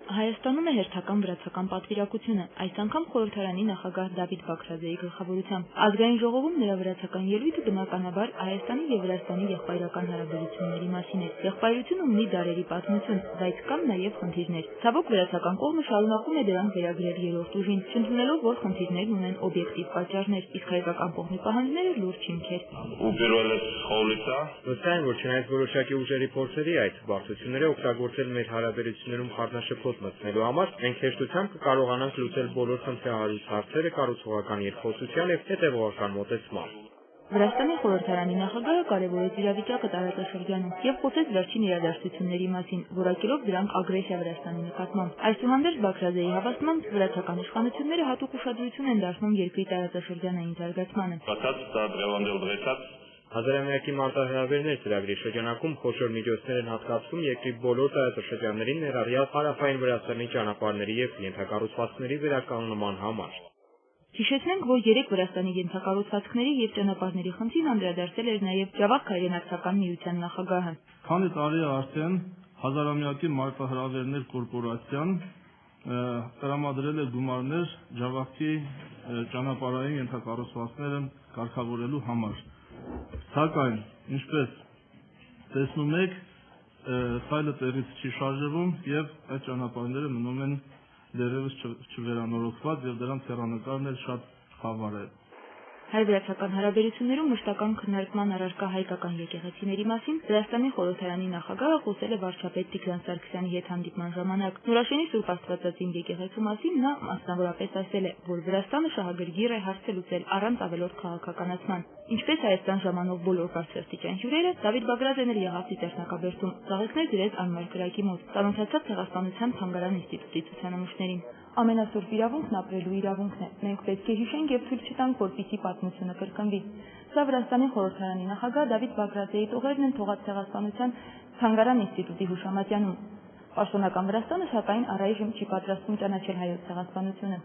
Հայաստանում է հերթական վրացական պատվիրակությունը, այս անգամ խորհրդարանի նախագահ Դավիթ Բաքրաձեի գլխավորությամբ։ Ազգային ժողովում նրա վրացական ելույթը բնականաբար Հայաստանի եւ Վրաստանի եղբայրական հարաբերությունների մասին է։ Եղբայրությունը ունի դարերի պատմություն, բայց կան նաեւ խնդիրներ։ Ցավոք վրացական կողմը շարունակում է դրանք վերագրել երրորդ ուժին, չընդունելով, որ խնդիրներն ունեն օբյեկտիվ պատճառներ, իսկ հայկական կողմի պահանջները լուրջ հիմքեր։ Վստահ եմ, որ չնայած որոշակի ուժերի փորձերի այդ բարդությունները օգտագործել մեր հարաբերություններում խառնաշփոթ մտցնելու համար, մենք հեշտությամբ կկարողանանք լուծել բոլոր խնդրահարույց հարցերը կառուցողական երկխոսության եւ հետեւողական մոտեցմամբ։ Վրաստանի խորհրդարանի նախագահը կարևորեց իրավիճակը տարածաշրջանում եւ խոսեց վերջին իրադարձությունների մասին, որակելով դրանք ագրեսիա Վրաստանի նկատմամբ։ Այսուհանդերձ Բաքրաձեի հավաստմամբ վրացական իշխանությունները հատուկ ուշադրություն են դարձնում երկրի տարածաշրջանային զարգացմանը։ Հազարամյակի մարտահրավերներ ծրագրի շրջանակում խոշոր միջոցներ են հատկացվում երկրի բոլոր տարածաշրջաններին ներառյալ հարավային Վրաստանի ճանապարհների եւ ենթակառուցվածքների վերականգնման համար։ Հիշեցնենք, որ երեք Վրաստանի ենթակառուցվածքների եւ ճանապարհների խնդրին անդրադարձել էր նաեւ Ջավախ հայրենական միության նախագահը։ Քանի տարի է արդեն հազարամյակի մարտահրավերներ կորպորացիան տրամադրել է գումարներ Ջավախի ճանապարհային ենթակառուցվածքները կարգավորելու համար։ Սակայն, ինչպես տեսնում եք, սայլը տեղից չի շարժվում եւ այդ ճանապարհները մնում են դեռևս չվերանորոգված եւ դրանց հեռանկարն էլ շատ խավար է։ Հայ-վրացական հարաբերություններում մշտական քննարկման առարկա հայկական եկեղեցիների մասին Վրաստանի խորհրդարանի նախագահը խոսել է վարչապետ Տիգրան Սարգսյանի հետ հանդիպման ժամանակ։ Նորաշենի Սուրբ Աստվածածին եկեղեցու մասին նա մասնավորապես ասել է, որ Վրաստանը շահագրգիռ է հարցը լուծել առանց ավելորդ քաղաքականացման։ Ինչպես Հայաստան ժամանող բոլոր բարձրաստիճան հյուրերը, Դավիթ Բագրատն էլ եղավ Ծիծեռնակաբերդում, ծաղիկներ դրեց անմար կրակի մոտ, ծանոթացավ Ցեղասպանության թանգարան ինստիտուտի ցուցանմուշներին։ Ամենասուրբ իրավունքն ապրելու իրավունքն է։ Մենք պետք է հիշենք եւ ցույց տանք, որպեսզի պատմությունը կրկնվի։ Սա Վրաստանի խորհրդարանի նախագահ Դավիթ Բագրատեի տողերն են թողած Ցեղասպանության թանգարան ինստիտուտի հուշամատյանում։ Պաշտոնական Վրաստանը սակայն առայժմ չի պատրաստվում ճանաչել հայոց ցեղասպանությունը։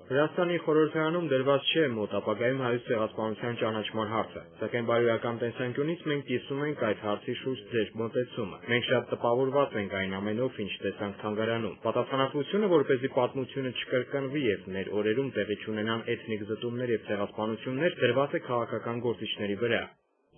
Վրաստանի խորհրդարանում դրված չէ մոտ ապագայում հայոց ցեղասպանության ճանաչման հարցը, սակայն բարոյական տեսանկյունից մենք կիսում ենք այդ հարցի շուրջ ձեր մոտեցումը։ Մենք շատ տպավորված ենք այն ամենով, ինչ տեսանք թանգարանում։ Պատասխանատվությունը, որպեսզի պատմությունը չկրկնվի եւ մեր օրերում տեղի չունենան էթնիկ զտումներ եւ ցեղասպանություններ, դրված է քաղաքական գործիչների վրա։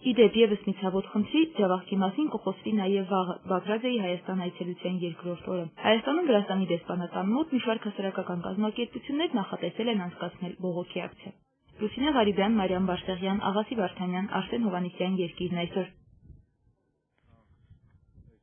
Իդեպ եւս մի ցավոտ խնդրի Ջավախի մասին կխոսվի նաեւ վաղը Բագրատեի Հայաստան այցելության երկրորդ օրը։ Հայաստանում Վրաստանի դեսպանատան մոտ մի շարք հասարակական կազմակերպություններ նախատեսել են անցկացնել բողոքի ակցիա։ Լուսինե Ղարիբյան, Մարիամ Բարսեղյան, Աղասի Վարդանյան, Արսեն Հովհաննիսյան, Երկիրն այսօր։